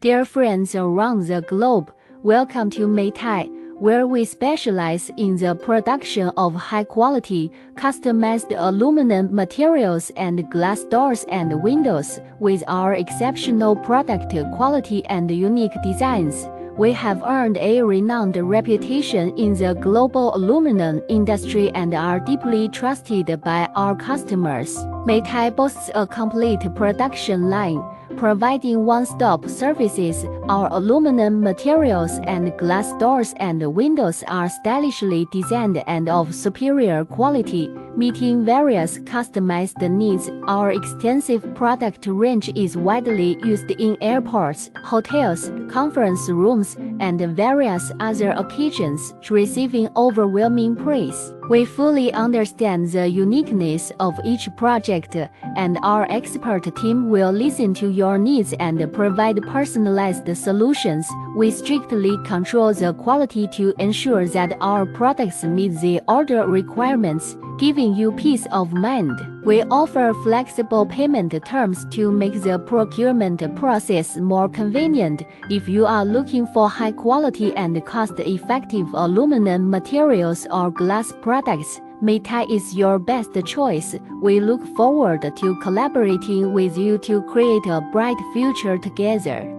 Dear friends around the globe, welcome to Meitai, where we specialize in the production of high-quality, customized aluminum materials and glass doors and windows. With our exceptional product quality and unique designs, we have earned a renowned reputation in the global aluminum industry and are deeply trusted by our customers. Meitai boasts a complete production line, providing one-stop services. Our aluminum materials and glass doors and windows are stylishly designed and of superior quality, meeting various customized needs. Our extensive product range is widely used in airports, hotels, conference rooms, and various other occasions, receiving overwhelming praise. We fully understand the uniqueness of each project, and our expert team will listen to your needs and provide personalized solutions. We strictly control the quality to ensure that our products meet the order requirements, giving you peace of mind. We offer flexible payment terms to make the procurement process more convenient. If you are looking for high quality and cost-effective aluminum materials or glass products, Meitai is your best choice. We look forward to collaborating with you to create a bright future together.